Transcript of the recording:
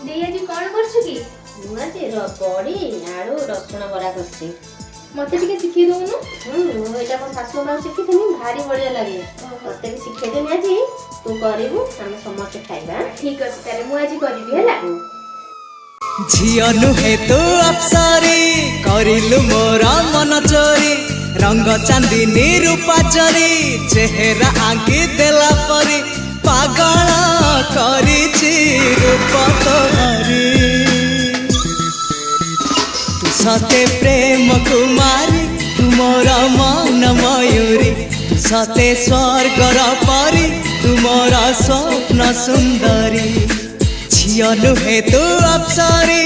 ଦେଇ ଆଜି କଣ କରୁଛୁ କି? ମୁଁ ଆଜି ବଡ଼ି ଆଳୁ ରସୁଣ ବରା କରିଛି। ମତେ ଟିକେ ଶିଖେଇ ଦଉନୁ। ମୁଁ ଏଇଟା ମୋ ଶାଶୁ ମାଆ ଶିଖିଥିଲି, ଭାରି ବଢ଼ିଆ ଲାଗେ। ତତେ ବି ଶିଖେଇଦେବି ଆଜି, ତୁ କରିବୁ, ଆମେ ସମସ୍ତେ ଖାଇବା। ଠିକ ଅଛି, ତାହେଲେ ମୁଁ ଆଜି କରିବି ହେଲା। झियो नुहे तू अप्सरी करिलु मोर मन चोरी रंग चांदनी रूपा चोरी चेहरा आंकी देला परी पागल करिछि रूप तोहरी तू सते प्रेम कुमारी तू मोर मन मयूरी तू सते स्वर्गर परी तू मोर स्वप्न सुंदरी झियो नुहे तू अप्सरी।